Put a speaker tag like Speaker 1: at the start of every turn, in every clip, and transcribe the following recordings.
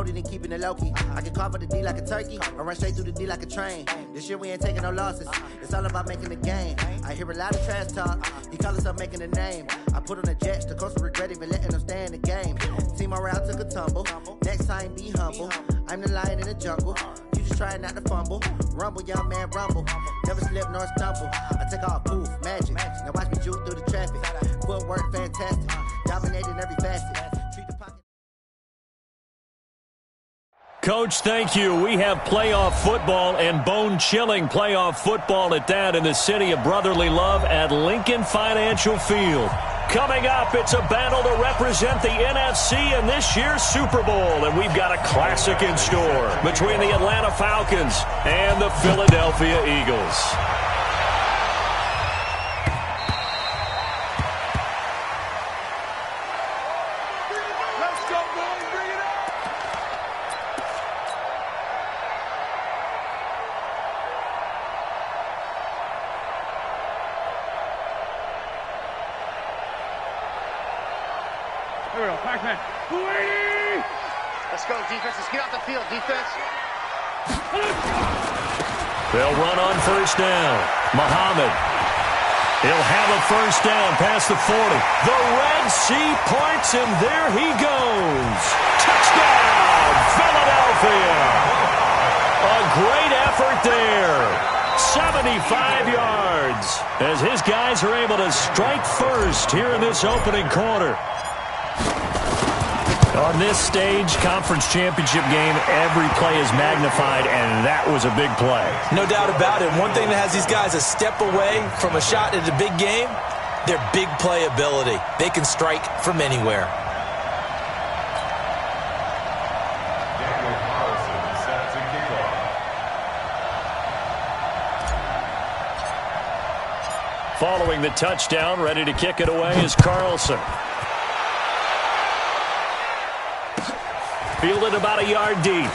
Speaker 1: loaded and keeping it low-key. I can carve up the D like a turkey, or run straight through the D like a train. This year we ain't taking no losses. It's all about making the game. I hear a lot of trash talk. He call himself making a name. I put on the Jets, the coach regret even letting them stay in the game. Team morale took a tumble. Next time be humble. I'm the lion in the jungle. You just trying not to fumble. Rumble, young man, rumble. Never slip nor stumble. I take off, poof, magic. Now watch me juke through the traffic. Footwork fantastic. Dominating every facet. Treat the pocket.
Speaker 2: Coach, thank you. We have playoff football and bone-chilling playoff football at that in the city of brotherly love at Lincoln Financial Field. Coming up, it's a battle to represent the NFC in this year's Super Bowl, and we've got a classic in store between the Atlanta Falcons and the Philadelphia Eagles.
Speaker 3: Here we go, Pac-Man.
Speaker 4: Let's go, defense. Let's get off the field, defense.
Speaker 2: They'll run on first down. Muhammad. He'll have a first down past the 40. The Red Sea parts, and there he goes. Touchdown, Philadelphia. A great effort there. 75 yards as his guys are able to strike first here in this opening quarter. On this stage, conference championship game, every play is magnified, and that was a big play.
Speaker 5: No doubt about it. One thing that has these guys a step away from a shot at a big game, their big play ability. They can strike from anywhere.
Speaker 2: Following the touchdown, ready to kick it away is Carlson. Fielded about a yard deep.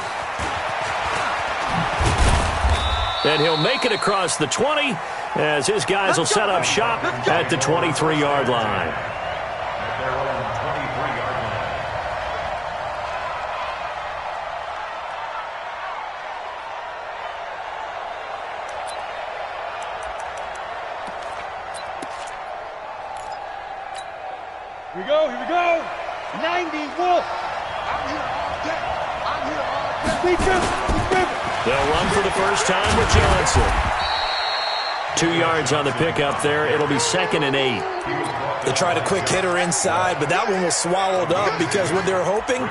Speaker 2: And he'll make it across the 20 as his guys will set up shop at the 23-yard line.
Speaker 3: Here we go, here we go. 90 Wolf.
Speaker 2: They'll run for the first time with Johnson. 2 yards on the pickup there. It'll be 2nd and 8.
Speaker 5: They tried a quick hitter inside, but that one was swallowed up because what they're hoping,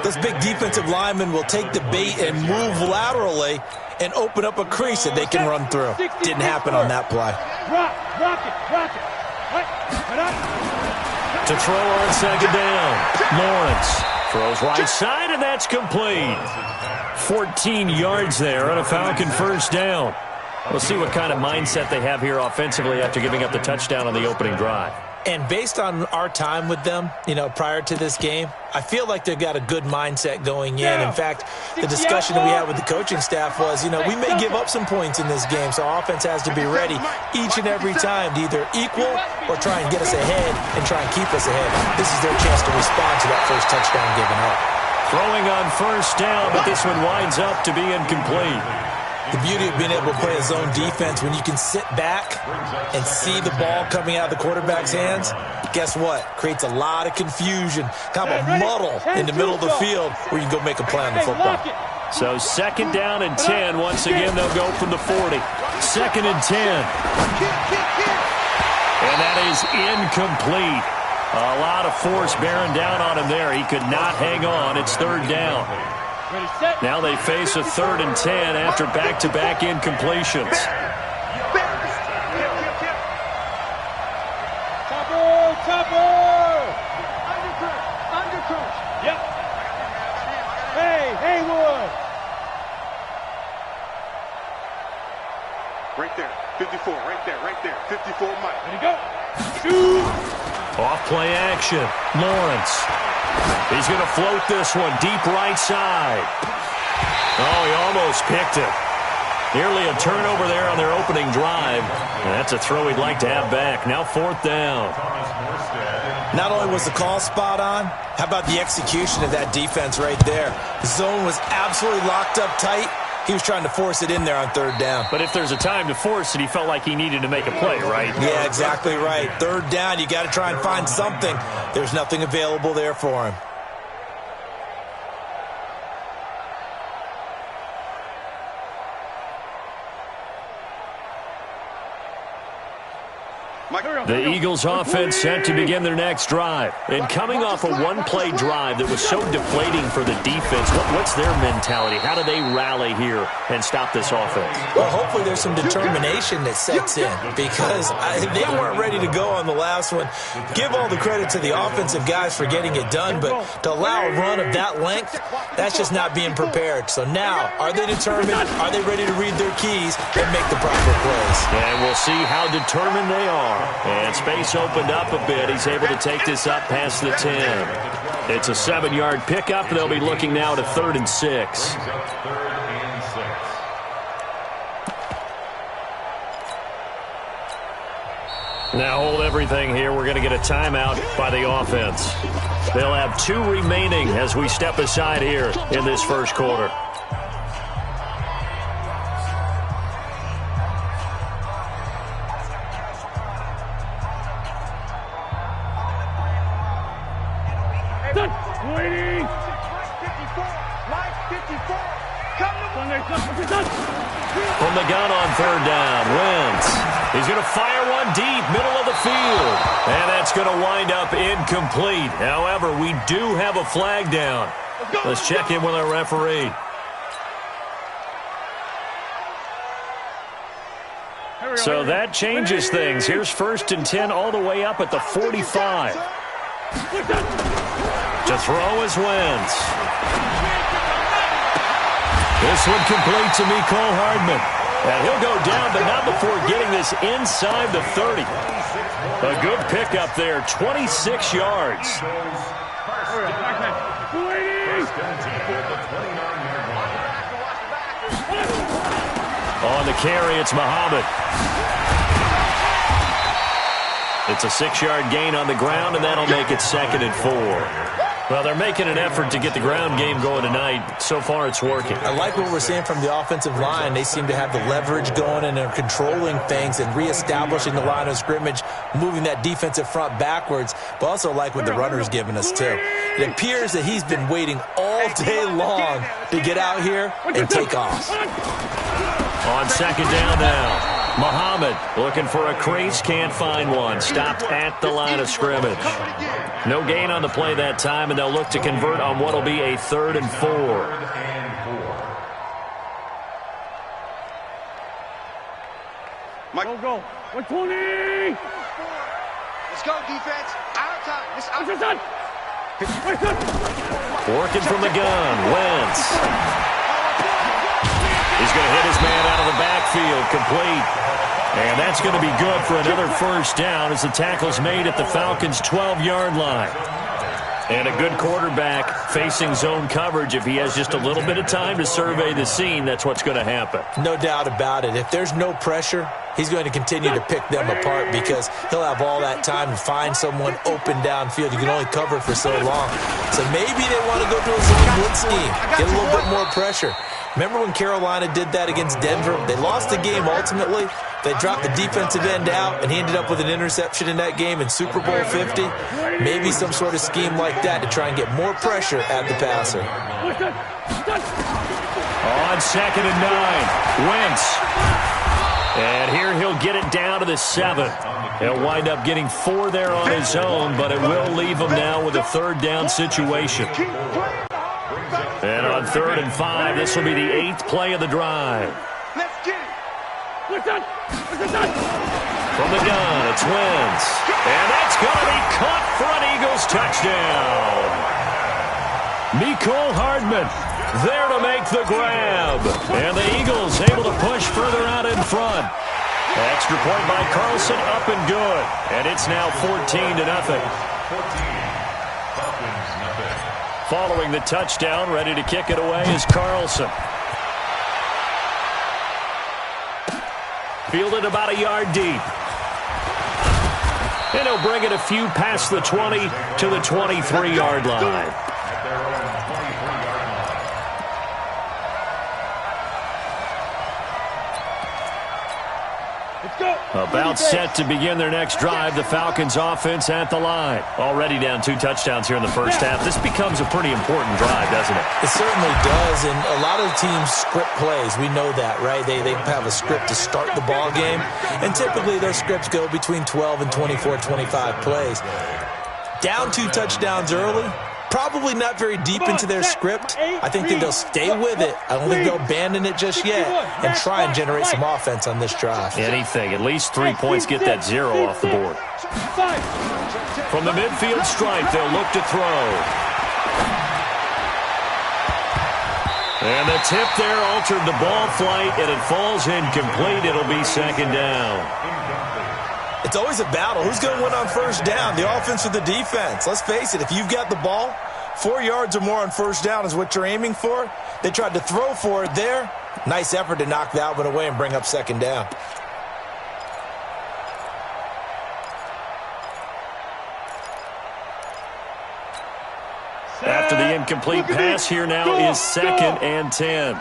Speaker 5: those big defensive linemen will take the bait and move laterally and open up a crease that they can run through. Didn't happen on that play.
Speaker 3: Rock it.
Speaker 2: To throw on 2nd down. Lawrence throws right side, and that's complete. 14 yards there on a Falcon first down. We'll see what kind of mindset they have here offensively after giving up the touchdown on the opening drive.
Speaker 5: And based on our time with them, prior to this game, I feel like they've got a good mindset going in. In fact, the discussion that we had with the coaching staff was, we may give up some points in this game, so our offense has to be ready each and every time to either equal or try and get us ahead and try and keep us ahead. This is their chance to respond to that first touchdown given up.
Speaker 2: Throwing on first down, but this one winds up to be incomplete.
Speaker 5: The beauty of being able to play a zone defense, when you can sit back and see the ball coming out of the quarterback's hands, guess what? Creates a lot of confusion, kind of a muddle in the middle of the field where you can go make a play on the football.
Speaker 2: So 2nd down and 10. Once again, they'll go from the 40. 2nd and 10. And that is incomplete. A lot of force bearing down on him there. He could not hang on. It's 3rd down. Now they face a 3rd and 10 after back-to-back incompletions.
Speaker 3: Topper! Undercoach! Yep. Hey, Haywood!
Speaker 6: Right there, 54, right there, 54, Mike.
Speaker 3: Ready to go. Shoot!
Speaker 2: Off play action. Lawrence. He's going to float this one deep right side. Oh, he almost picked it. Nearly a turnover there on their opening drive. And that's a throw he'd like to have back. Now 4th down.
Speaker 5: Not only was the call spot on, how about the execution of that defense right there? The zone was absolutely locked up tight. He was trying to force it in there on 3rd down.
Speaker 2: But if there's a time to force it, he felt like he needed to make a play, right?
Speaker 5: Yeah, exactly right. 3rd down, you got to try and find something. There's nothing available there for him.
Speaker 2: The Eagles offense set to begin their next drive. And coming off a one-play drive that was so deflating for the defense, what's their mentality? How do they rally here and stop this offense?
Speaker 5: Well, hopefully there's some determination that sets in because they weren't ready to go on the last one. Give all the credit to the offensive guys for getting it done, but to allow a run of that length, that's just not being prepared. So now, are they determined? Are they ready to read their keys and make the proper plays?
Speaker 2: And we'll see how determined they are. And space opened up a bit. He's able to take this up past the 10. It's a 7-yard pickup. They'll be looking now to 3rd and 6. Now hold everything here. We're going to get a timeout by the offense. They'll have 2 remaining as we step aside here in this first quarter. From the gun on 3rd down, Wentz. He's going to fire one deep, middle of the field. And that's going to wind up incomplete. However, we do have a flag down. Let's check in with our referee. So that changes things. Here's 1st and 10 all the way up at the 45. To throw is Wentz. This one complete to Mecole Hardman. And he'll go down, but not before getting this inside the 30. A good pickup there, 26 yards. On the carry, it's Muhammad. It's a 6-yard gain on the ground, and that'll make it 2nd and 4. Well, they're making an effort to get the ground game going tonight. So far, it's working.
Speaker 5: I like what we're seeing from the offensive line. They seem to have the leverage going, and they're controlling things and reestablishing the line of scrimmage, moving that defensive front backwards, but also like what the runner's giving us, too. It appears that he's been waiting all day long to get out here and take off.
Speaker 2: On 2nd down now. Muhammad looking for a crease, can't find one. Stopped at the line of scrimmage. No gain on the play that time, and they'll look to convert on what will be a 3rd and 4.
Speaker 3: Go. 120.
Speaker 4: Let's go, defense. Our time. This our
Speaker 2: Working from the gun, Wentz. He's going to hit his man out of the backfield, complete. And that's going to be good for another 1st down as the tackle's made at the Falcons' 12-yard line. And a good quarterback facing zone coverage. If he has just a little bit of time to survey the scene, that's what's going to happen.
Speaker 5: No doubt about it. If there's no pressure, he's going to continue to pick them apart because he'll have all that time to find someone open downfield. You can only cover for so long. So maybe they want to go to a zone blitz scheme, get a little bit more pressure. Remember when Carolina did that against Denver? They lost the game ultimately. They dropped the defensive end out, and he ended up with an interception in that game in Super Bowl 50. Maybe some sort of scheme like that to try and get more pressure at the passer.
Speaker 2: On 2nd and 9, Wentz. And here he'll get it down to the 7. He'll wind up getting 4 there on his own, but it will leave him now with a 3rd down situation. And on 3rd and 5, this will be the 8th play of the drive.
Speaker 4: Let's get it.
Speaker 2: From the gun, it's Wentz. And that's going to be caught for an Eagles touchdown. Mecole Hardman there to make the grab. And the Eagles able to push further out in front. Extra point by Carlson, up and good. And it's now 14-0. Following the touchdown, ready to kick it away is Carlson. Fielded about a yard deep. And he'll bring it a few past the 20 to the 23-yard line. About set to begin their next drive, the Falcons offense at the line. Already down 2 touchdowns here in the first half. This becomes a pretty important drive, doesn't it?
Speaker 5: It certainly does, and a lot of teams script plays. We know that, right? They have a script to start the ball game, and typically their scripts go between 12 and 24, 25 plays. Down 2 touchdowns early, probably not very deep into their script. I think that they'll stay with it. I don't think they'll abandon it just yet and try and generate some offense on this drive.
Speaker 2: Anything. At least 3 points, get that 0 off the board. From the midfield stripe, they'll look to throw. And the tip there altered the ball flight, and it falls incomplete. It'll be second down.
Speaker 5: It's always a battle. Who's going to win on first down, the offense or the defense? Let's face it, if you've got the ball, 4 yards or more on first down is what you're aiming for. They tried to throw for it there. Nice effort to knock that one away and bring up second down.
Speaker 2: After the incomplete pass, here now is 2nd and 10.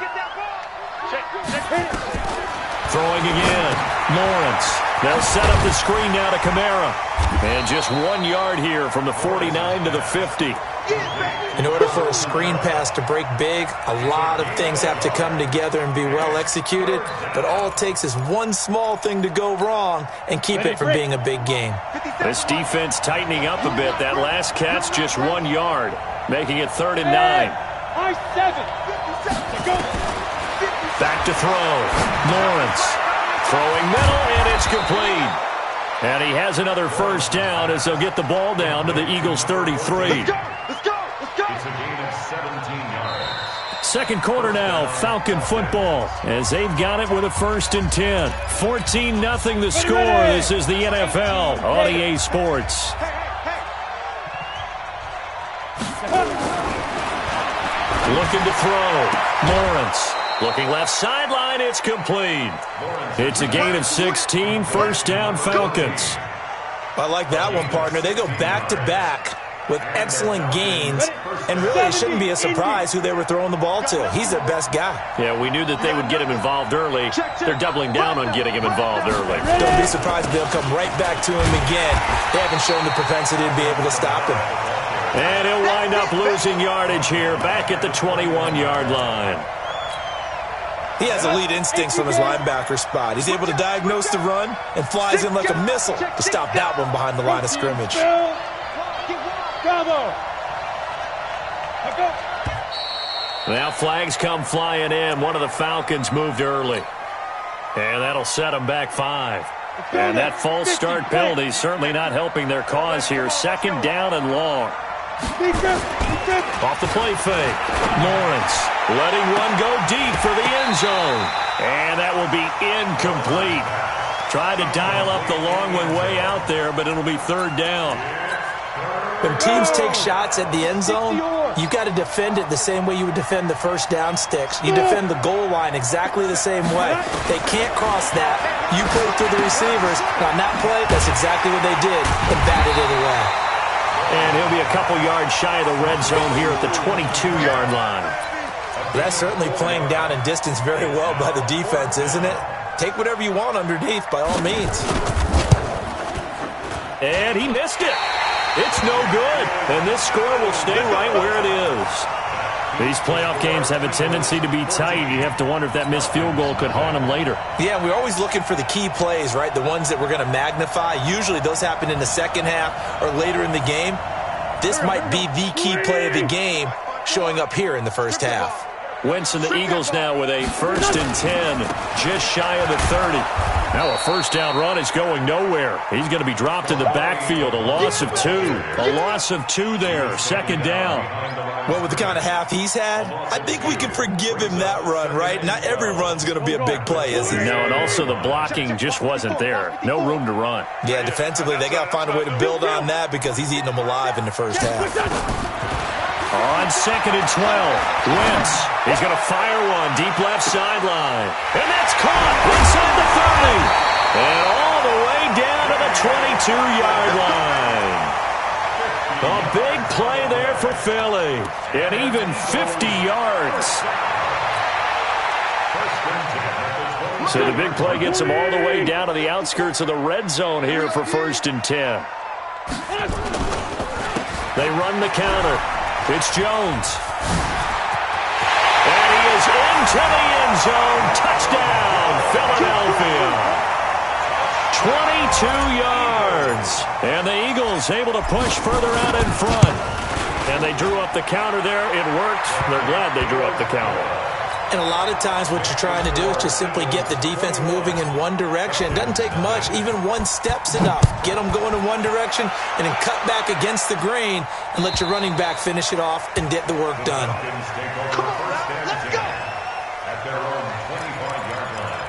Speaker 2: Throwing again. Lawrence. They'll set up the screen now to Kamara. And just 1 yard here from the 49 to the 50.
Speaker 5: In order for a screen pass to break big, a lot of things have to come together and be well executed. But all it takes is one small thing to go wrong and keep it from being a big game.
Speaker 2: This defense tightening up a bit. That last catch just 1 yard, making it 3rd and 9. Back to throw. Lawrence. Throwing middle, and it's complete. And he has another first down as they'll get the ball down to the Eagles' 33.
Speaker 4: Let's go! It's a gain of 17 yards.
Speaker 2: Second quarter now, Falcon football, as they've got it with a 1st and 10. 14-0 the score. This is the NFL on EA Sports. Looking to throw. Lawrence. Looking left sideline, it's complete. It's a gain of 16, first down Falcons.
Speaker 5: I like that one, partner. They go back-to-back with excellent gains, and really it shouldn't be a surprise who they were throwing the ball to. He's their best guy.
Speaker 2: Yeah, we knew that they would get him involved early. They're doubling down on getting him involved early.
Speaker 5: Don't be surprised if they'll come right back to him again. They haven't shown the propensity to be able to stop him.
Speaker 2: And he'll wind up losing yardage here, back at the 21-yard line.
Speaker 5: He has elite instincts from his linebacker spot. He's able to diagnose the run and flies in like a missile to stop that one behind the line of scrimmage.
Speaker 2: Now flags come flying in. One of the Falcons moved early. And that'll set them back 5. And that false start penalty certainly not helping their cause here. 2nd down and long. Off the play fake. Lawrence letting one go deep for the end zone. And that will be incomplete. Tried to dial up the long one way out there, but it'll be 3rd down.
Speaker 5: When teams take shots at the end zone, you've got to defend it the same way you would defend the first down sticks. You defend the goal line exactly the same way. They can't cross that. You play through the receivers. And on that play, that's exactly what they did and batted it away.
Speaker 2: And he'll be a couple yards shy of the red zone here at the 22-yard line.
Speaker 5: That's certainly playing down in distance very well by the defense, isn't it? Take whatever you want underneath, by all means.
Speaker 2: And he missed it. It's no good. And this score will stay right where it is. These playoff games have a tendency to be tight. You have to wonder if that missed field goal could haunt them later.
Speaker 5: Yeah, we're always looking for the key plays, right? The ones that we're going to magnify. Usually those happen in the second half or later in the game. This might be the key play of the game showing up here in the first half.
Speaker 2: Wentz and the Eagles now with a 1st and 10, just shy of the 30. Now a first down run is going nowhere. He's going to be dropped in the backfield. A loss of 2. A loss of 2 there. 2nd down.
Speaker 5: Well, with the kind of half he's had, I think we can forgive him that run, right? Not every run's going to be a big play, is it?
Speaker 2: No, and also the blocking just wasn't there. No room to run.
Speaker 5: Yeah, defensively, they got to find a way to build on that because he's eating them alive in the first half.
Speaker 2: On 2nd and 12, Wentz. He's going to fire one deep left sideline. And that's caught inside the 30. And all the way down to the 22-yard line. A big play there for Philly. And even 50 yards. So the big play gets them all the way down to the outskirts of the red zone here for 1st and 10. They run the counter. It's Jones. And he is into the end zone. Touchdown, Philadelphia. 22 yards. And the Eagles able to push further out in front. And they drew up the counter there. It worked. They're glad they drew up the counter.
Speaker 5: And a lot of times what you're trying to do is just simply get the defense moving in one direction. It doesn't take much. Even one step's enough. Get them going in one direction and then cut back against the grain and let your running back finish it off and get the work done.
Speaker 4: Come on, let's go.
Speaker 7: At their own 25-yard line.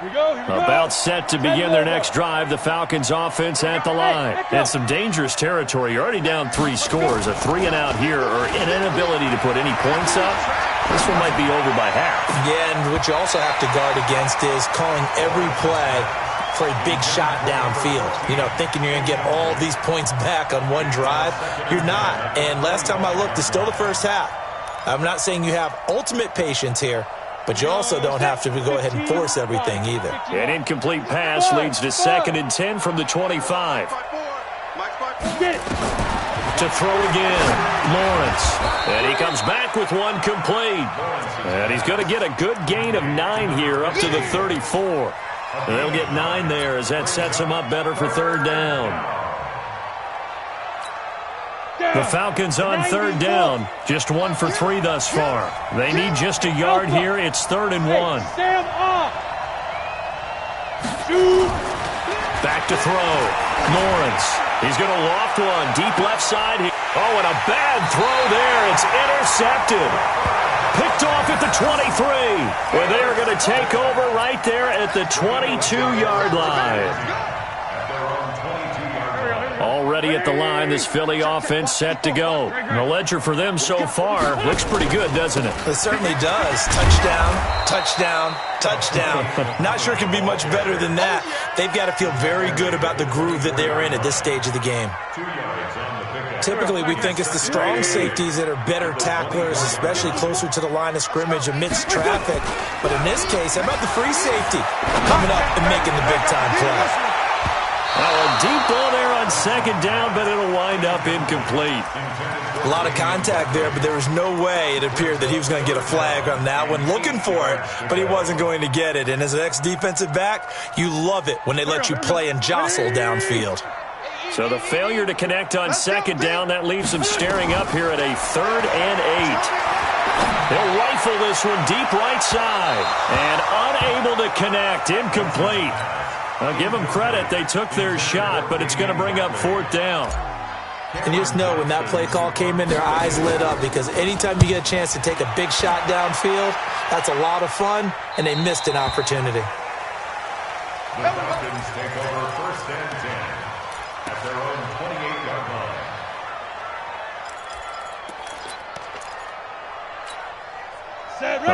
Speaker 3: Here we go.
Speaker 2: About set to begin their next drive, the Falcons offense at the line. And some dangerous territory. You're already down 3 scores. A 3-and-out here or an inability to put any points up. This one might be over by half.
Speaker 5: Yeah, and what you also have to guard against is calling every play for a big shot downfield. You know, thinking you're going to get all these points back on one drive. You're not. And last time I looked, it's still the first half. I'm not saying you have ultimate patience here, but you also don't have to go ahead and force everything either.
Speaker 2: An incomplete pass leads to 2nd and 10 from the 25. To throw again, Lawrence. And he comes back with one complete. And he's going to get a good gain of 9 here up to the 34. And they'll get 9 there as that sets him up better for 3rd down. The Falcons on 3rd down. Just 1 for 3 thus far. They need just a yard here. It's 3rd and 1. Back to throw. Lawrence. He's going to loft one. Deep left side. Oh, and a bad throw there. It's intercepted. Picked off at the 23. Well, they are going to take over right there at the 22-yard line. Already at the line, this Philly offense set to go. And the ledger for them so far looks pretty good, doesn't it?
Speaker 5: It certainly does. Touchdown, touchdown, touchdown. Not sure it can be much better than that. They've got to feel very good about the groove that they're in at this stage of the game. Typically, we think it's the strong safeties that are better tacklers, especially closer to the line of scrimmage amidst traffic. But in this case, how about the free safety coming up and making the big-time play?
Speaker 2: Well, a deep ball there on 2nd down, but it'll wind up incomplete.
Speaker 5: A lot of contact there, but there was no way it appeared that he was going to get a flag on that one. Looking for it, but he wasn't going to get it. And as an ex-defensive back, you love it when they let you play and jostle downfield.
Speaker 2: So the failure to connect on 2nd down, that leaves them staring up here at a 3rd and 8. They'll rifle this one deep right side. And unable to connect, incomplete. I'll give them credit. They took their shot, but it's going to bring up 4th down.
Speaker 5: And you just know when that play call came in, their eyes lit up because anytime you get a chance to take a big shot downfield, that's a lot of fun, and they missed an opportunity.
Speaker 7: The Falcons take over 1st and 10 at their own 28-yard line.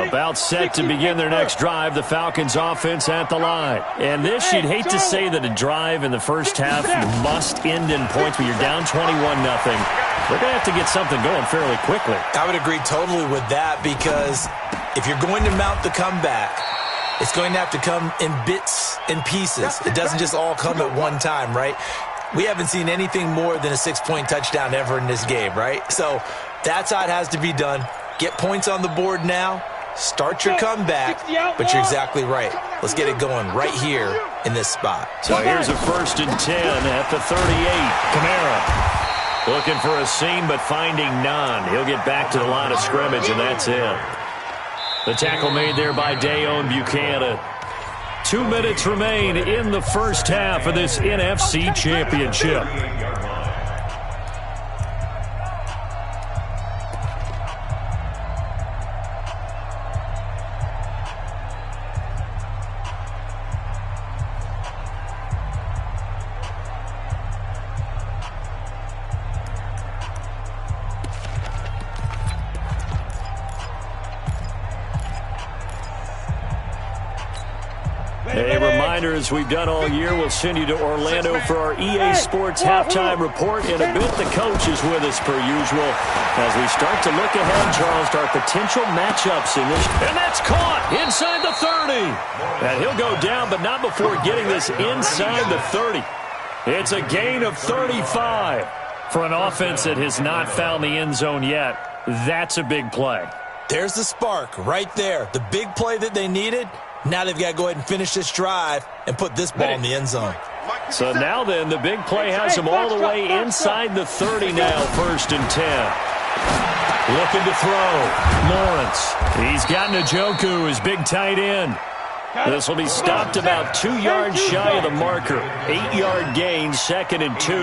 Speaker 2: About set to begin their next drive, the Falcons offense at the line. And this, you'd hate to say that a drive in the first half must end in points, but you're down 21-0. They're going to have to get something going fairly quickly.
Speaker 5: I would agree totally with that because if you're going to mount the comeback, it's going to have to come in bits and pieces. It doesn't just all come at one time, right? We haven't seen anything more than a 6-point touchdown ever in this game, right? So that's how it has to be done. Get points on the board now, start your comeback, but you're exactly right. Let's get it going right here in this spot.
Speaker 2: So here's a 1st and 10 at the 38. Kamara looking for a seam but finding none. He'll get back to the line of scrimmage, and that's it. The tackle made there by Dayon Buchanan. 2 minutes remain in the first half of this NFC Championship. reminder, as we've done all year, we'll send you to Orlando for our EA Sports Halftime Report. In a bit, the coach is with us per usual as we start to look ahead, Charles, to our potential matchups in this. And that's caught inside the 30. And he'll go down, but not before getting this inside the 30. It's a gain of 35. For an offense that has not found the end zone yet, that's a big play.
Speaker 5: There's the spark right there. The big play that they needed. Now they've got to go ahead and finish this drive and put this ball in the end zone.
Speaker 2: So now then, the big play has them all the way inside the 30 now, 1st and 10. Looking to throw. Lawrence. He's got Njoku, his big tight end. This will be stopped about 2 yards shy of the marker. 8-yard gain, 2nd and 2.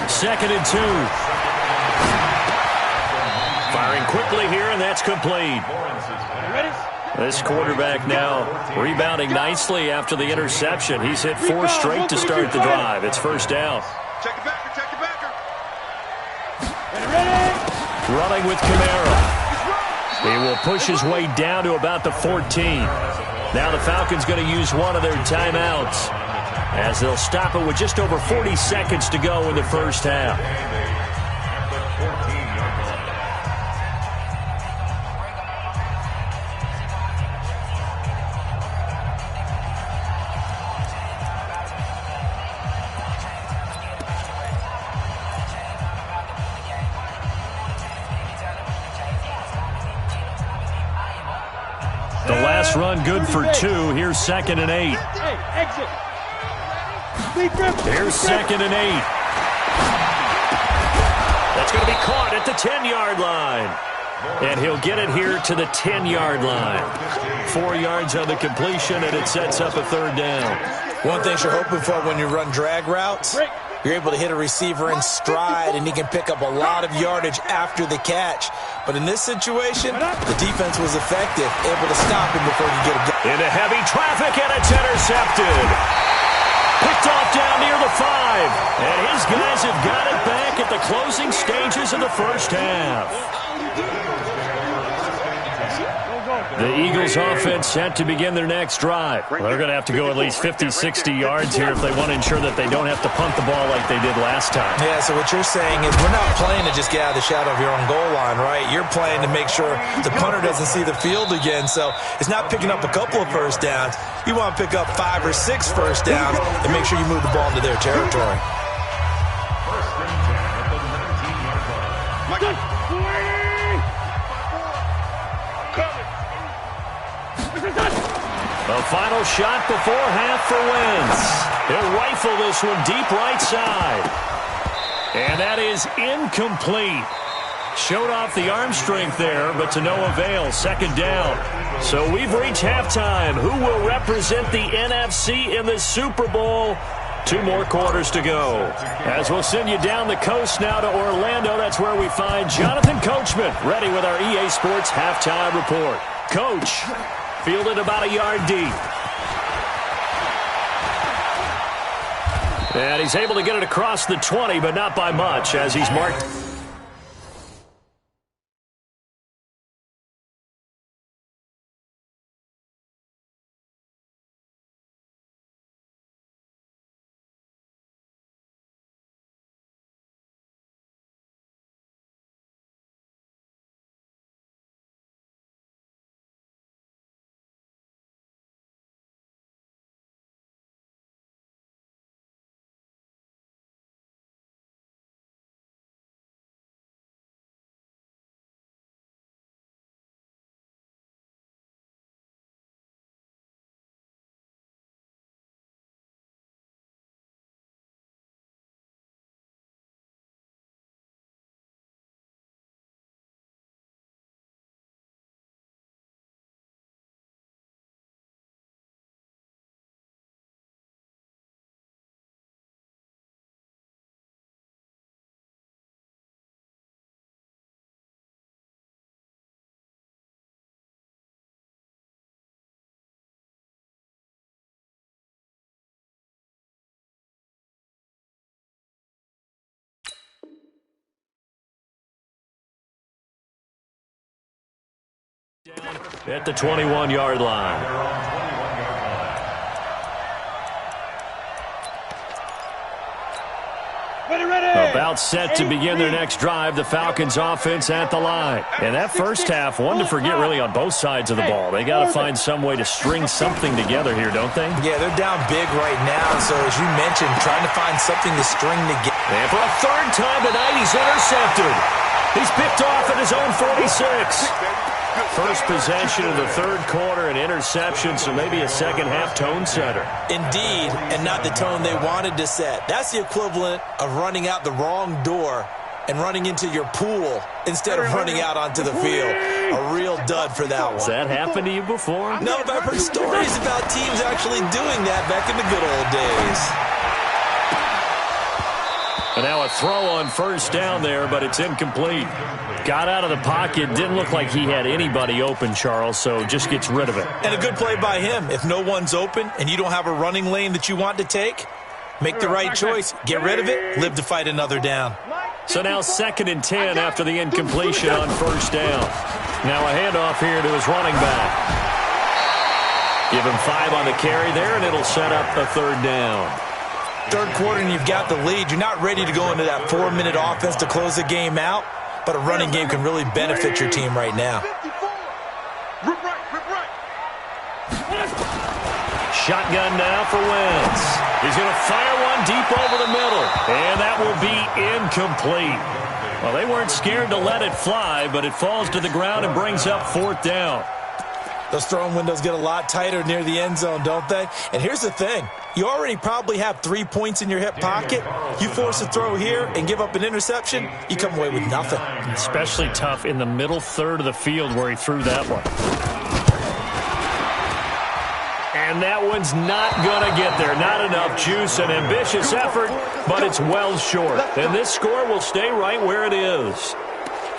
Speaker 2: 2nd and 2. Firing quickly here, and that's complete. This quarterback now rebounding nicely after the interception. He's hit 4 straight to start the drive. It's 1st down.
Speaker 6: Check it backer, check it backer.
Speaker 2: Running with Kamara. He will push his way down to about the 14. Now the Falcons going to use one of their timeouts as they'll stop it with just over 40 seconds to go in the 1st half. The last run good for 2. Here's 2nd and 8. Here's 2nd and 8. That's going to be caught at the 10-yard line. And he'll get it here to the 10-yard line. 4 yards on the completion, and it sets up a 3rd down.
Speaker 5: One thing you're hoping for when you run drag routes, you're able to hit a receiver in stride, and he can pick up a lot of yardage after the catch. But in this situation, the defense was effective, able to stop him before he get a...
Speaker 2: Into heavy traffic, and it's intercepted. Picked off down near the 5. And his guys have got it back at the closing stages of the 1st half. The Eagles offense set to begin their next drive. Well, they're going to have to go at least 50, 60 yards here if they want to ensure that they don't have to punt the ball like they did last time.
Speaker 5: Yeah, so what you're saying is we're not playing to just get out of the shadow of your own goal line, right? You're playing to make sure the punter doesn't see the field again. So it's not picking up a couple of 1st downs. You want to pick up 5 or 6 1st downs and make sure you move the ball into their territory.
Speaker 2: The final shot before half for Wentz. He'll rifle this one deep right side. And that is incomplete. Showed off the arm strength there, but to no avail. 2nd down. So we've reached halftime. Who will represent the NFC in the Super Bowl? 2 more quarters to go. As we'll send you down the coast now to Orlando. That's where we find Jonathan Coachman, ready with our EA Sports Halftime Report. Coach, fielded about a yard deep. And he's able to get it across the 20, but not by much as he's marked. At the 21-yard line. About set to begin their next drive, the Falcons offense at the line. And that first half, one to forget really on both sides of the ball. They got to find some way to string something together here, don't they?
Speaker 5: Yeah, they're down big right now. So as you mentioned, trying to find something to string together.
Speaker 2: And for a third time tonight, he's intercepted. He's picked off at his own 46. First possession of the third quarter, an interception, so maybe a second-half tone setter.
Speaker 5: Indeed, and not the tone they wanted to set. That's the equivalent of running out the wrong door and running into your pool instead of running out onto the field. A real dud for that one.
Speaker 2: Has that happened to you before?
Speaker 5: No, but I've heard stories about teams actually doing that back in the good old days.
Speaker 2: And now a throw on first down there, but it's incomplete. Got out of the pocket. Didn't look like he had anybody open, Charles, so just gets rid of it.
Speaker 5: And a good play by him. If no one's open and you don't have a running lane that you want to take, make the right choice. Get rid of it. Live to fight another down.
Speaker 2: So now 2nd and 10 after the incompletion on first down. Now a handoff here to his running back. Give him 5 on the carry there, and it'll set up a third down.
Speaker 5: Third quarter and you've got the lead. You're not ready to go into that 4-minute offense to close the game out, but a running game can really benefit your team right now.
Speaker 6: Rip right.
Speaker 2: Shotgun now for Wentz. He's going to fire one deep over the middle, and that will be incomplete. Well, they weren't scared to let it fly, but it falls to the ground and brings up 4th down.
Speaker 5: Those throwing windows get a lot tighter near the end zone, don't they? And here's the thing. You already probably have 3 points in your hip pocket. You force a throw here and give up an interception, you come away with nothing.
Speaker 2: Especially tough in the middle third of the field where he threw that one. And that one's not going to get there. Not enough juice. An ambitious effort, but it's well short. And this score will stay right where it is.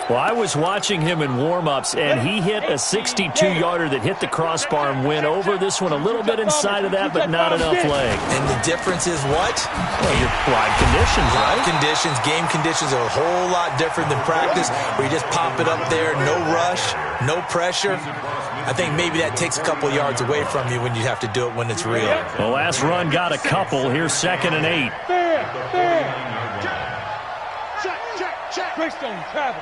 Speaker 2: Well, I was watching him in warm-ups, and he hit a 62-yarder that hit the crossbar and went over. This one a little bit inside of that, but not enough leg.
Speaker 5: And the difference is what?
Speaker 2: Well, your live conditions, right?
Speaker 5: Live conditions, game conditions are a whole lot different than practice, where you just pop it up there, no rush, no pressure. I think maybe that takes a couple yards away from you when you have to do it when it's real.
Speaker 2: The last run got a couple. Here's 2nd and 8.
Speaker 3: Check. Greystone, travel.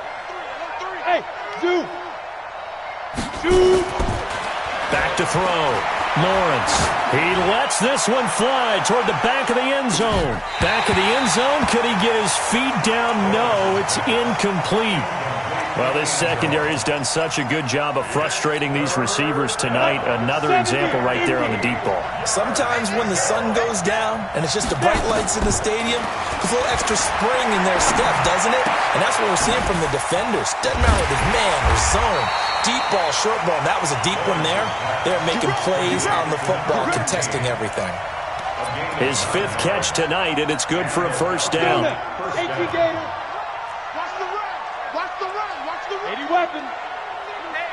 Speaker 3: Hey, do.
Speaker 2: Back to throw. Lawrence. He lets this one fly toward the back of the end zone. Back of the end zone. Could he get his feet down? No, it's incomplete. Well, this secondary has done such a good job of frustrating these receivers tonight. Another example right there on the deep ball.
Speaker 5: Sometimes when the sun goes down and it's just the bright lights in the stadium, there's a little extra spring in their step, doesn't it? And that's what we're seeing from the defenders. Doesn't matter if it's man or zone, deep ball, short ball. That was a deep one there. They're making plays on the football, contesting everything.
Speaker 2: His 5th catch tonight, and it's good for a first down.
Speaker 3: Weapon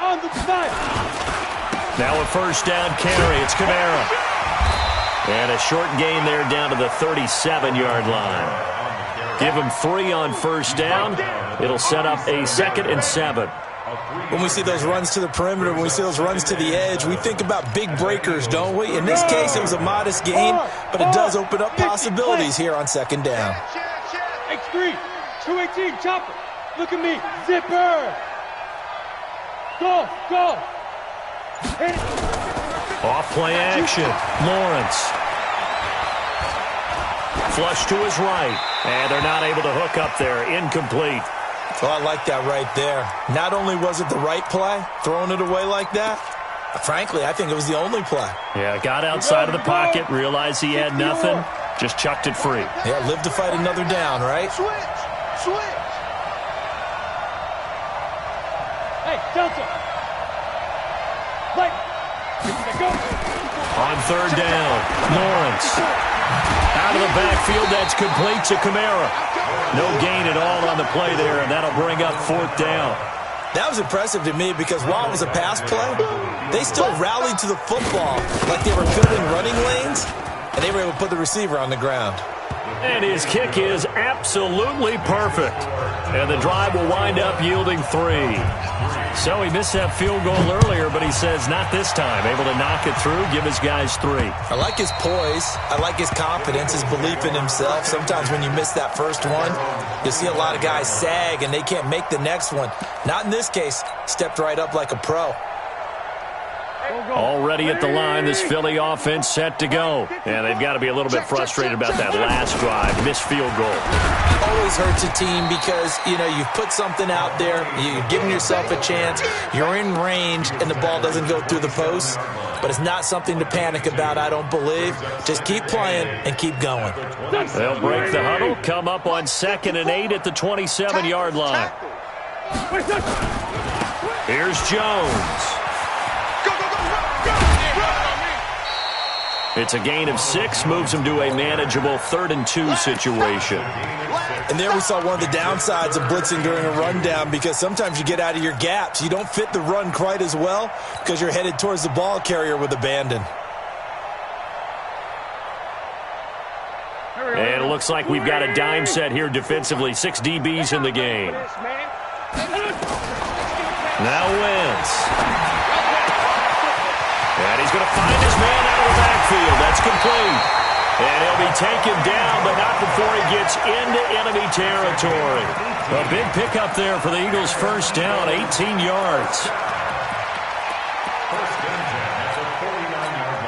Speaker 3: on the side.
Speaker 2: Now a first down carry. It's Kamara. And a short gain there down to the 37-yard line. Give him 3 on first down. It'll set up a 2nd and 7.
Speaker 5: When we see those runs to the perimeter, when we see those runs to the edge, we think about big breakers, don't we? In this case, it was a modest gain, but it does open up possibilities here on 2nd down.
Speaker 3: X3, 218, chopper. Look at me, zipper. Go. Hit.
Speaker 2: Off play action. Lawrence. Flush to his right. And they're not able to hook up there. Incomplete.
Speaker 5: Well, I like that right there. Not only was it the right play, throwing it away like that, frankly, I think it was the only play.
Speaker 2: Yeah, got outside of the pocket, realized he had nothing, just chucked it free.
Speaker 5: Yeah, live to fight another down, right?
Speaker 4: Switch.
Speaker 3: Hey, Delta. Right. Go.
Speaker 2: On third down, Lawrence. Out of the backfield, that's complete to Kamara. No gain at all on the play there, and that'll bring up 4th down.
Speaker 5: That was impressive to me because while it was a pass play, they still rallied to the football like they were building running lanes, and they were able to put the receiver on the ground.
Speaker 2: And his kick is absolutely perfect. And the drive will wind up yielding 3. So he missed that field goal earlier, but he says not this time. Able to knock it through, give his guys 3.
Speaker 5: I like his poise. I like his confidence, his belief in himself. Sometimes when you miss that first one, you see a lot of guys sag and they can't make the next one. Not in this case. Stepped right up like a pro.
Speaker 2: Already at the line, this Philly offense set to go. And they've got to be a little bit frustrated about that last drive. Missed field goal.
Speaker 5: Always hurts a team because, you know, you've put something out there. You're giving yourself a chance. You're in range, and the ball doesn't go through the post. But it's not something to panic about, I don't believe. Just keep playing and keep going.
Speaker 2: They'll break the huddle, come up on 2nd and 8 at the 27-yard line. Here's Jones. It's a gain of 6, moves him to a manageable 3rd and 2 situation.
Speaker 5: And there we saw one of the downsides of blitzing during a rundown because sometimes you get out of your gaps. You don't fit the run quite as well because you're headed towards the ball carrier with abandon.
Speaker 2: And it looks like we've got a dime set here defensively. 6 DBs in the game. Now Wentz. And he's going to find his man out of the backfield. That's complete. And he'll be taken down, but not before he gets into enemy territory. A big pickup there for the Eagles' first down, 18 yards.
Speaker 7: First and 10 at the 49-yard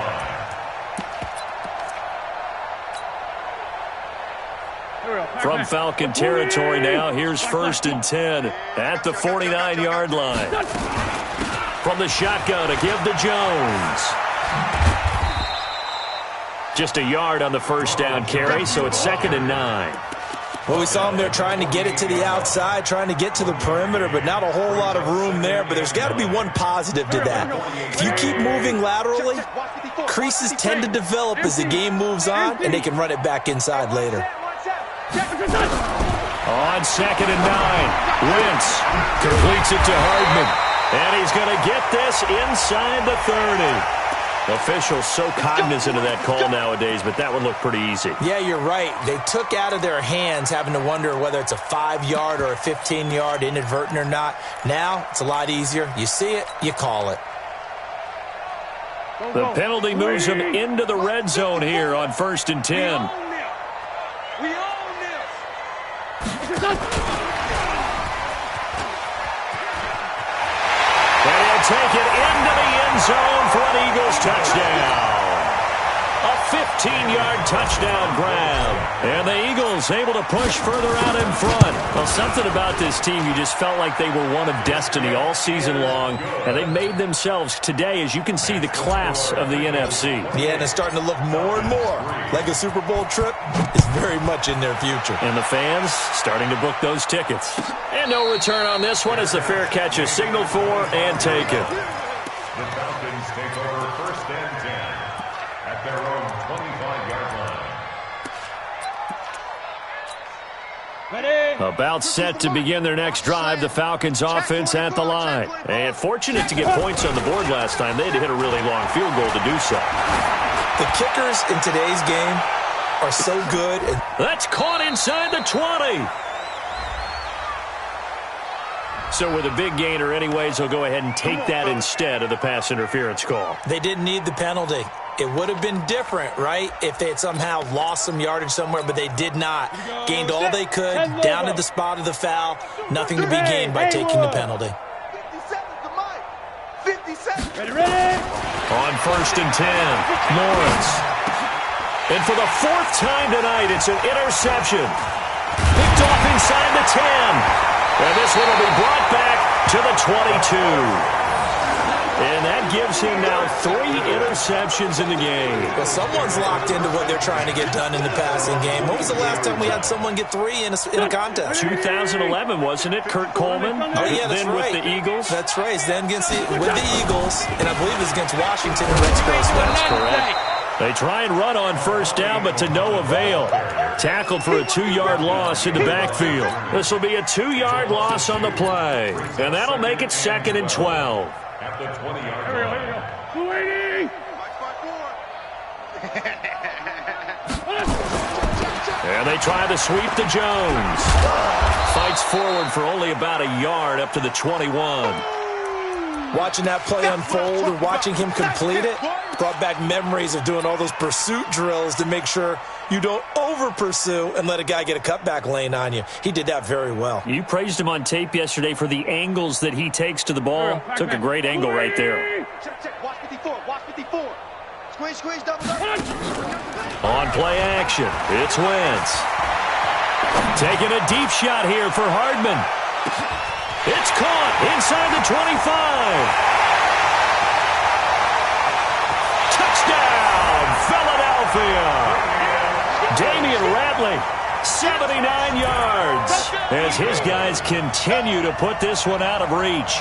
Speaker 7: line.
Speaker 2: From Falcon territory now, here's 1st and 10 at the 49-yard line. From the shotgun to give to Jones. Just a yard on the first down carry, so it's 2nd and 9.
Speaker 5: Well, we saw him there trying to get it to the outside, trying to get to the perimeter, but not a whole lot of room there. But there's got to be one positive to that. If you keep moving laterally, creases tend to develop as the game moves on, and they can run it back inside later.
Speaker 2: On 2nd and 9, Wentz completes it to Hardman. And he's going to get this inside the 30. Officials so cognizant of that call nowadays, but that one looked pretty easy.
Speaker 5: Yeah, you're right. They took out of their hands having to wonder whether it's a 5-yard or a 15-yard, inadvertent or not. Now, it's a lot easier. You see it, you call it.
Speaker 2: The penalty moves him into the red zone here on 1st and 10.
Speaker 3: We own this.
Speaker 2: And he'll take it into the end zone for an Eagles touchdown. A 15-yard touchdown grab. And the Eagles able to push further out in front. Well, something about this team, you just felt like they were one of destiny all season long. And they made themselves today, as you can see, the class of the NFC.
Speaker 5: Yeah, and it's starting to look more and more like a Super Bowl trip is very much in their future.
Speaker 2: And the fans starting to book those tickets. And no return on this one as the fair catch is signaled for and taken.
Speaker 7: The Falcons take over 1st and 10 at their own 25-yard line.
Speaker 2: About set to begin their next drive, the Falcons offense at the line. And fortunate to get points on the board last time. They had to hit a really long field goal to do so.
Speaker 5: The kickers in today's game are so good.
Speaker 2: That's caught inside the 20. So with a big gainer anyways, they'll go ahead and take that instead of the pass interference call.
Speaker 5: They didn't need the penalty. It would have been different, right, if they had somehow lost some yardage somewhere, but they did not. Gained all they could, down at the spot of the foul. Nothing to be gained by taking the penalty.
Speaker 4: 50 seconds.
Speaker 3: Ready?
Speaker 2: On 1st and 10, Lawrence. And for the 4th time tonight, it's an interception. Picked off inside the 10. And this one will be brought back to the 22. And that gives him now 3 interceptions in the game.
Speaker 5: Well, someone's locked into what they're trying to get done in the passing game. When was the last time we had someone get 3 in a contest?
Speaker 2: 2011, wasn't it? Kurt Coleman?
Speaker 5: Oh, yeah, that's
Speaker 2: then
Speaker 5: right.
Speaker 2: with the Eagles?
Speaker 5: That's right. Then with the Eagles, and I believe it's against Washington and Rex Gross.
Speaker 2: That's correct. They try and run on 1st down, but to no avail. Tackled for a 2-yard loss in the backfield. This will be a 2-yard loss on the play. And that'll make it 2nd and 12.
Speaker 7: At the 20-yard line.
Speaker 3: 280.
Speaker 2: And they try to sweep to Jones. Fights forward for only about a yard up to the 21.
Speaker 5: Watching that play unfold and watching him complete it brought back memories of doing all those pursuit drills to make sure you don't over-pursue and let a guy get a cutback lane on you. He did that very well.
Speaker 2: You praised him on tape yesterday for the angles that he takes to the ball. Took a great angle right there.
Speaker 4: Check. Watch 54. Watch 54. Squeeze, double up.
Speaker 2: On play action, it's Wentz. Taking a deep shot here for Hardman. It's caught inside the 25. Touchdown, Philadelphia. Damian Ratley, 79 yards, as his guys continue to put this one out of reach.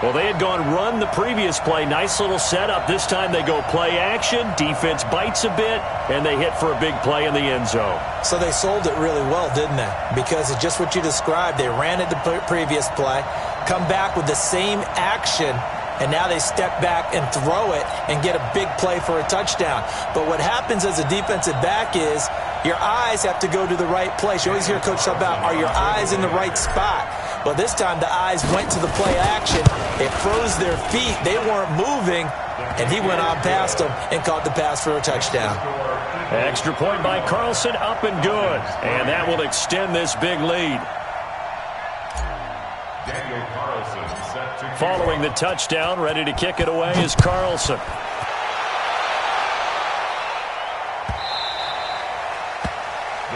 Speaker 2: Well, they had gone run the previous play. Nice little setup. This time they go play action. Defense bites a bit, and they hit for a big play in the end zone.
Speaker 5: So they sold it really well, didn't they? Because it's just what you described. They ran it the previous play, come back with the same action, and now they step back and throw it and get a big play for a touchdown. But what happens as a defensive back is your eyes have to go to the right place. You always hear Coach talk about, are your eyes in the right spot? Well, this time the eyes went to the play action. It froze their feet. They weren't moving, and he went on past them and caught the pass for a touchdown.
Speaker 2: Extra point by Carlson, up and good. And that will extend this big lead.
Speaker 7: Daniel Carlson set to
Speaker 2: Following the touchdown, ready to kick it away is Carlson.
Speaker 7: The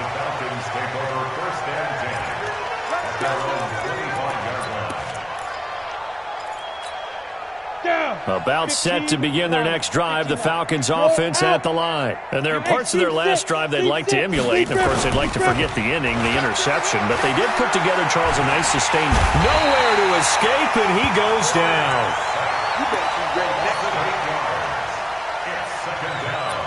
Speaker 7: Falcons take over first and 10 at their own 25-yard line.
Speaker 2: About set to begin their next drive, the Falcons offense at the line. And there are parts of their last drive they'd like to emulate. And, of course, they'd like to forget the inning, the interception. But they did put together, Charles, a nice sustainment. Nowhere to escape, and he goes down.
Speaker 4: You better be ready next week.
Speaker 7: It's second down.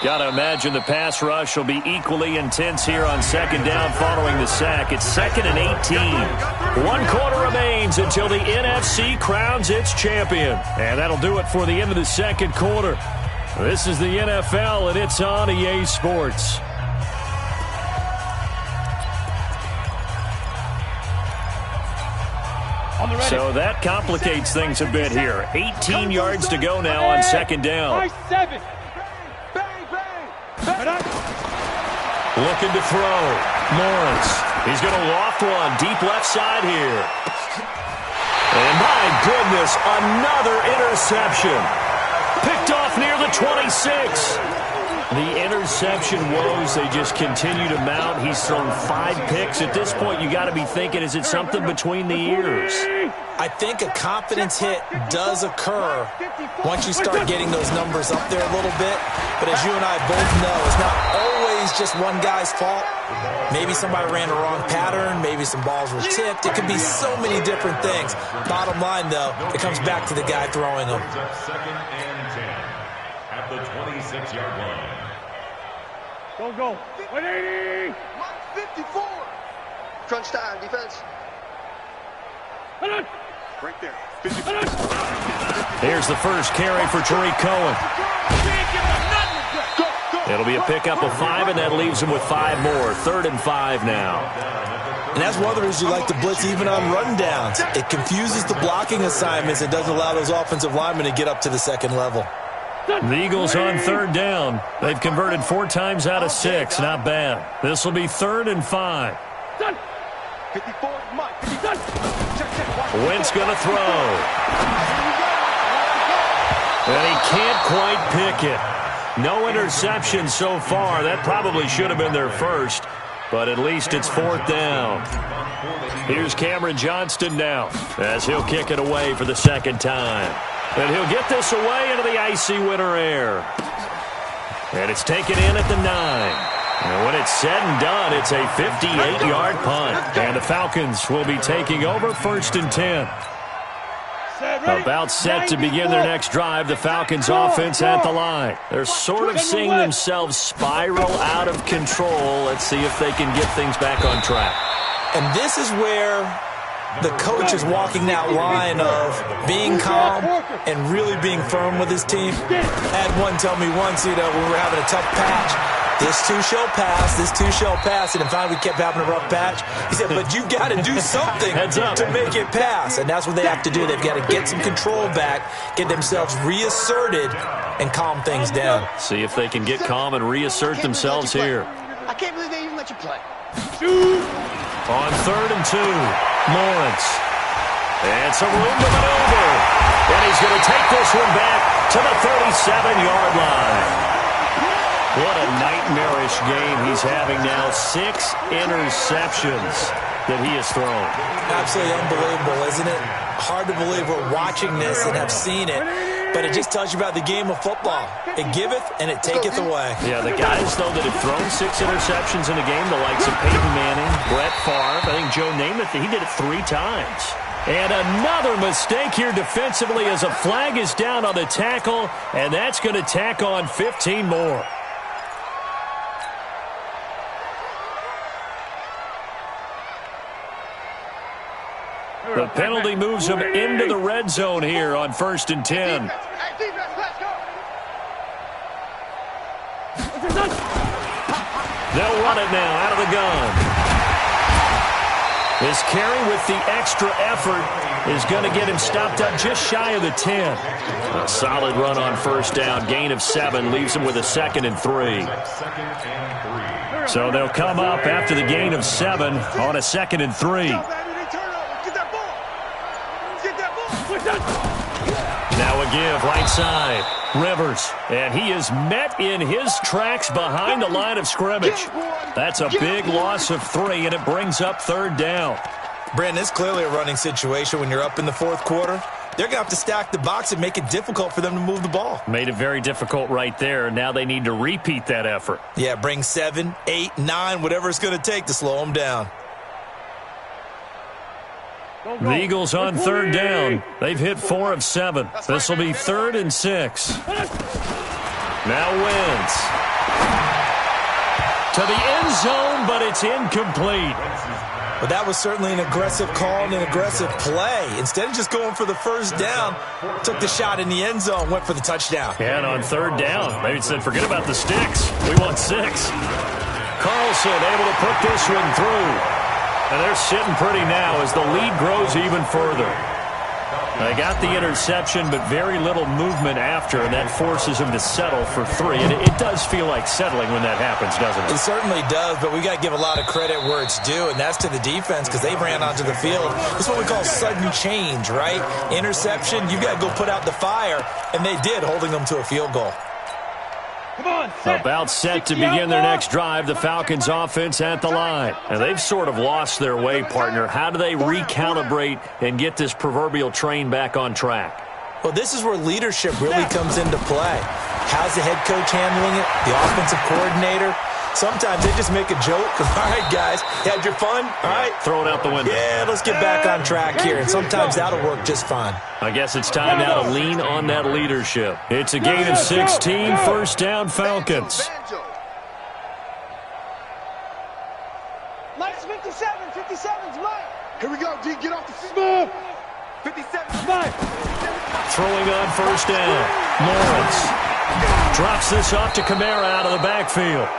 Speaker 2: Got to imagine the pass rush will be equally intense here on second down following the sack. It's 2nd and 18. 1 quarter remains until the NFC crowns its champion. And that'll do it for the end of the second quarter. This is the NFL, and it's on EA Sports. So that complicates things a bit here. 18 yards to go now on second down.
Speaker 3: 7.
Speaker 2: Looking to throw. Lawrence. He's going to loft one. Deep left side here. And my goodness, another interception. Picked off near the 26. The interception woes, they just continue to mount. He's thrown 5 picks. At this point, you got to be thinking, is it something between the ears?
Speaker 5: I think a confidence hit does occur once you start getting those numbers up there a little bit. But as you and I both know, it's not always just one guy's fault. Maybe somebody ran a wrong pattern. Maybe some balls were tipped. It could be so many different things. Bottom line, though, it comes back to the guy throwing them.
Speaker 7: Second and 10 at the 26-yard line.
Speaker 3: Go. 180.
Speaker 4: 54. Crunch time, defense.
Speaker 3: Right there.
Speaker 2: Here's the first carry for Tariq Cohen. It'll be a pickup of 5, and that leaves him with 5 more. 3rd and 5 now.
Speaker 5: And that's one of the reasons you like to blitz even on rundowns. It confuses the blocking assignments and doesn't allow those offensive linemen to get up to the second level.
Speaker 2: The Eagles on 3rd down. They've converted 4 times out of 6. Not bad. This will be 3rd and 5.
Speaker 4: 54, Mike.
Speaker 2: Wentz going to throw. And he can't quite pick it. No interception so far. That probably should have been their first, but at least it's 4th down. Here's Cameron Johnston now as he'll kick it away for the second time. And he'll get this away into the icy winter air. And it's taken in at the 9. And when it's said and done, it's a 58-yard punt. And the Falcons will be taking over 1st and 10. About set to begin their next drive, the Falcons offense at the line. They're sort of seeing themselves spiral out of control. Let's see if they can get things back on track.
Speaker 5: And this is where the coach is walking that line of being calm and really being firm with his team. I had one tell me once, when we were having a tough patch, This too shall pass. This too shall pass. And finally, we kept having a rough patch. He said, but you've got to do something to make it pass. And that's what they have to do. They've got to get some control back, get themselves reasserted, and calm things down.
Speaker 2: See if they can get calm and reassert themselves here.
Speaker 4: I can't believe they even let you play.
Speaker 2: On 3rd and 2, Lawrence. And some room to maneuver. And he's going to take this one back to the 37-yard line. What a nightmarish game he's having now. 6 interceptions that he has thrown.
Speaker 5: Absolutely unbelievable, isn't it? Hard to believe we're watching this and have seen it, but it just tells you about the game of football. It giveth and it taketh away.
Speaker 2: Yeah, the guys, though, that have thrown 6 interceptions in a game, the likes of Peyton Manning, Brett Favre, I think Joe Namath, he did it 3 times. And another mistake here defensively as a flag is down on the tackle, and that's going to tack on 15 more. The penalty moves them into the red zone here on 1st and 10. They'll run it now out of the gun. This carry with the extra effort is going to get him stopped up just shy of the 10. A solid run on 1st down. Gain of 7 leaves him with a 2nd and 3. So they'll come up after the gain of 7 on a 2nd and 3. Now a give right side. Rivers, and he is met in his tracks behind the line of scrimmage. That's a big loss of 3, and it brings up 3rd down.
Speaker 5: Brandon, it's clearly a running situation when you're up in the 4th quarter. They're going to have to stack the box and make it difficult for them to move the ball.
Speaker 2: Made it very difficult right there. Now they need to repeat that effort.
Speaker 5: Yeah, bring 7, 8, 9, whatever it's going to take to slow them down.
Speaker 2: The Eagles on 3rd down. They've hit 4 of 7. This will be 3rd and 6. Now Wentz. To the end zone, but it's incomplete.
Speaker 5: But that was certainly an aggressive call and an aggressive play. Instead of just going for the 1st down, took the shot in the end zone, went for the touchdown.
Speaker 2: And on 3rd down, they said, forget about the sticks. We want 6. Carlson able to put this one through. And they're sitting pretty now as the lead grows even further. They got the interception, but very little movement after, and that forces them to settle for 3. And it does feel like settling when that happens, doesn't it?
Speaker 5: It certainly does, but we got to give a lot of credit where it's due, and that's to the defense because they ran onto the field. It's what we call sudden change, right? Interception, you got to go put out the fire, and they did, holding them to a field goal.
Speaker 2: About set to begin their next drive, the Falcons offense at the line. And they've sort of lost their way, partner. How do they recalibrate and get this proverbial train back on track?
Speaker 5: Well, this is where leadership really comes into play. How's the head coach handling it? The offensive coordinator? Sometimes they just make a joke. All right, guys, you had your fun? All right.
Speaker 2: Throw it out the window.
Speaker 5: Yeah, let's get back on track here. And sometimes that'll work just fine.
Speaker 2: I guess it's time now to lean on that leadership. It's a gain of 16, 1st down Falcons.
Speaker 4: Mike's 57. 57's Mike. Here we go, D. Get off the field. 57's Mike.
Speaker 2: Throwing on 1st down. Lawrence drops this off to Kamara out of the backfield.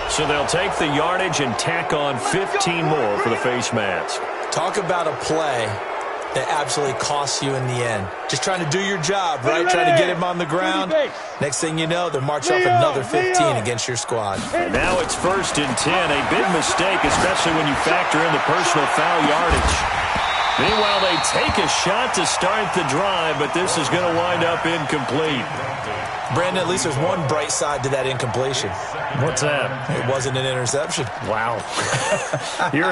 Speaker 2: So they'll take the yardage and tack on 15 more for the face mask.
Speaker 5: Talk about a play that absolutely costs you in the end. Just trying to do your job, right? Trying to get him on the ground. Next thing you know, they'll march off another 15 against your squad.
Speaker 2: And now it's 1st and 10. A big mistake, especially when you factor in the personal foul yardage. Meanwhile, they take a shot to start the drive, but this is going to wind up incomplete.
Speaker 5: Brandon, at least there's one bright side to that incompletion.
Speaker 2: What's that?
Speaker 5: It wasn't an interception.
Speaker 2: Wow. You're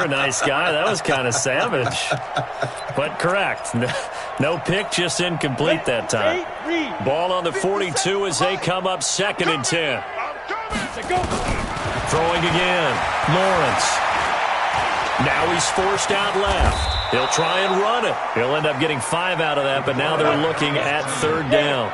Speaker 2: a nice guy. That was kind of savage. But correct. No pick, just incomplete that time. Ball on the 42 as they come up 2nd and 10. Throwing again. Lawrence. Now he's forced out left. He'll try and run it. He'll end up getting 5 out of that, but now they're looking at 3rd down.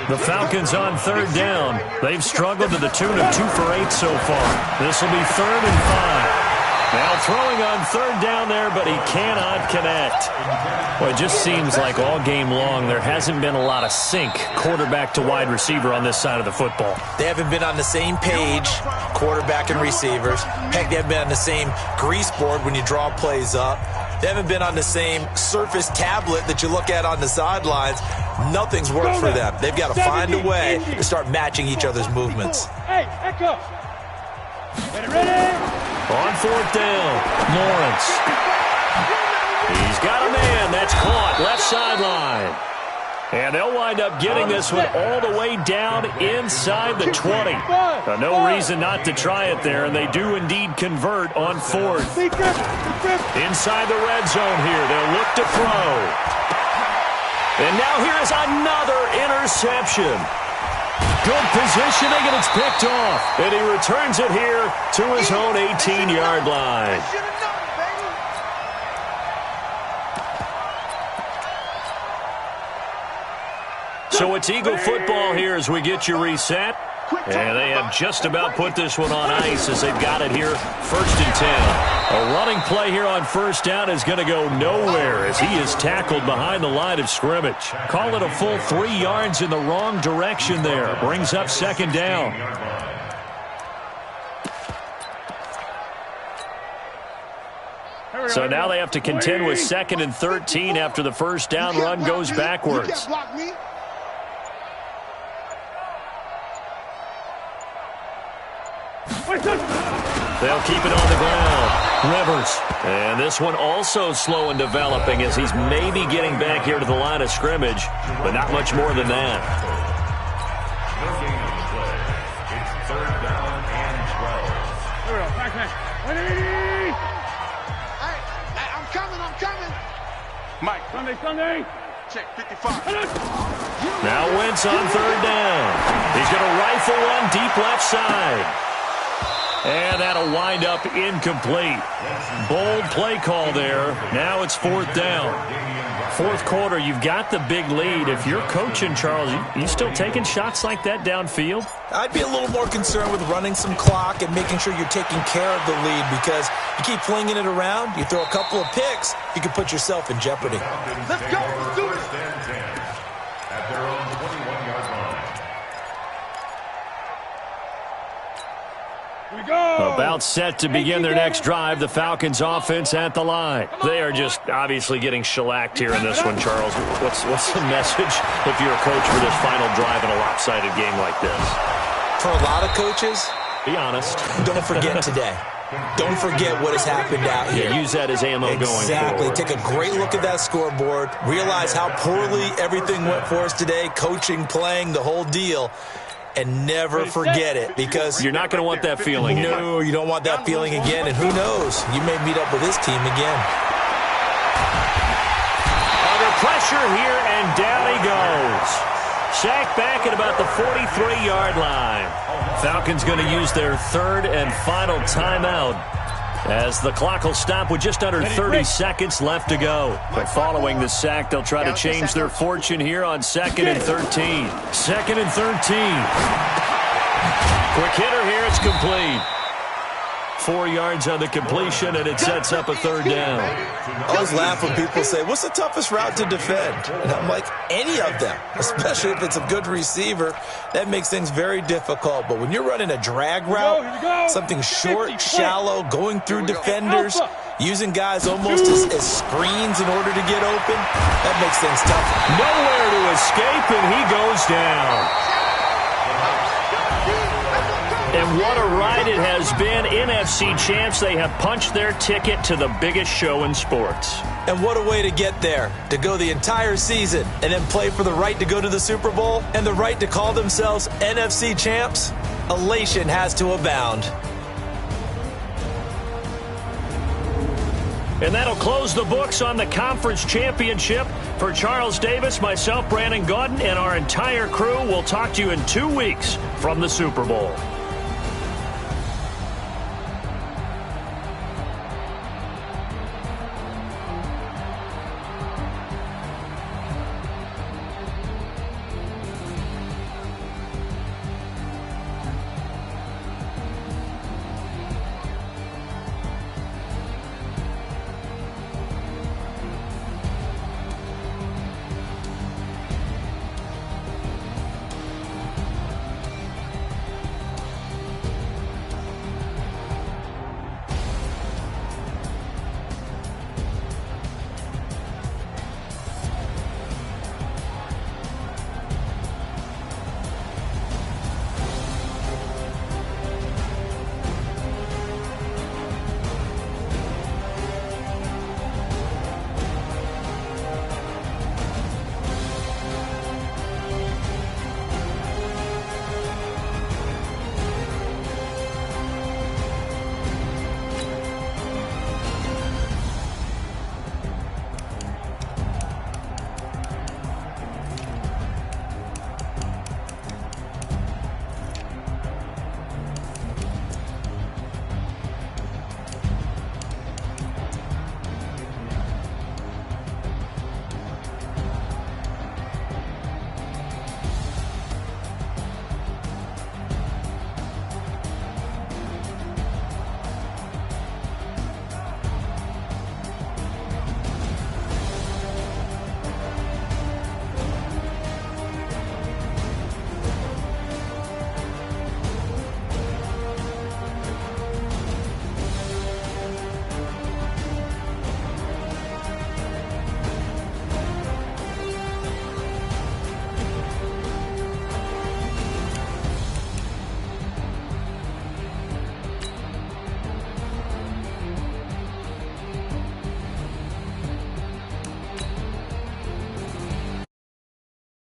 Speaker 2: The Falcons on 3rd down. They've struggled to the tune of 2 for 8 so far. This will be 3rd and 5. Now throwing on third down there, but he cannot connect. Well, it just seems like all game long there hasn't been a lot of sync quarterback to wide receiver on this side of the football.
Speaker 5: They haven't been on the same page, quarterback and receivers. Heck, they haven't been on the same grease board when you draw plays up. They haven't been on the same Surface tablet that you look at on the sidelines. Nothing's worked for them. They've got to find a way to start matching each other's movements.
Speaker 3: Hey, echo. Ready?
Speaker 2: On fourth down, Lawrence. He's got a man. That's caught left sideline. And they'll wind up getting this one all the way down inside the 20. No reason not to try it there, and they do indeed convert on fourth. Inside the red zone here, they'll look to throw. And now here is another interception. Good positioning, and it's picked off. And he returns it here to his own 18-yard line. So it's Eagle football here as we get you reset. And they have just about put this one on ice as they've got it here, 1st and 10. A running play here on first down is going to go nowhere as he is tackled behind the line of scrimmage. Call it a full 3 yards in the wrong direction there. Brings up 2nd down. So now they have to contend with 2nd and 13 after the first down run goes backwards. They'll keep it on the ground. Rivers. And this one also slow and developing as he's maybe getting back here to the line of scrimmage, but not much more than that.
Speaker 7: It's 3rd down and 12.
Speaker 4: I'm coming.
Speaker 3: Mike, Sunday.
Speaker 4: Check 55.
Speaker 2: Now Wentz on 3rd down. He's going to rifle one deep left side. And that'll wind up incomplete. Bold play call there. Now it's 4th down. 4th quarter, you've got the big lead. If you're coaching, Charles, you still taking shots like that downfield?
Speaker 5: I'd be a little more concerned with running some clock and making sure you're taking care of the lead, because you keep flinging it around, you throw a couple of picks, you can put yourself in jeopardy.
Speaker 4: Let's go. Let's do it.
Speaker 7: 1st and 10 at their own 21-yard line.
Speaker 2: About set to begin their next drive. The Falcons offense at the line. They are just obviously getting shellacked here in this one, Charles. What's the message if you're a coach for this final drive in a lopsided game like this?
Speaker 5: For a lot of coaches,
Speaker 2: be honest.
Speaker 5: Don't forget today. Don't forget what has happened out here.
Speaker 2: Yeah, use that as ammo going forward.
Speaker 5: Exactly. Take a great look at that scoreboard. Realize how poorly everything went for us today. Coaching, playing, the whole deal. And never forget it, because
Speaker 2: you're not going to want that feeling.
Speaker 5: No, you don't want that feeling again. And who knows? You may meet up with this team again.
Speaker 2: Under pressure here, and down he goes. Sacked back at about the 43-yard line. Falcons going to use their 3rd and final timeout as the clock will stop with just under 30 seconds left to go. But following the sack, they'll try to change their fortune here on 2nd and 13. 2nd and 13. Quick hitter here. It's complete. 4 yards on the completion, and it sets up a 3rd down.
Speaker 5: I always laugh when people say, what's the toughest route to defend? And I'm like, any of them, especially if it's a good receiver. That makes things very difficult. But when you're running a drag route, something short, shallow, going through defenders, using guys almost as screens in order to get open, that makes things tough.
Speaker 2: Nowhere to escape, and he goes down. And what a ride it has been. NFC champs, they have punched their ticket to the biggest show in sports.
Speaker 5: And what a way to get there, to go the entire season and then play for the right to go to the Super Bowl and the right to call themselves NFC champs. Elation has to abound.
Speaker 2: And that'll close the books on the conference championship. For Charles Davis, myself, Brandon Gaudin, and our entire crew, we'll talk to you in 2 weeks from the Super Bowl.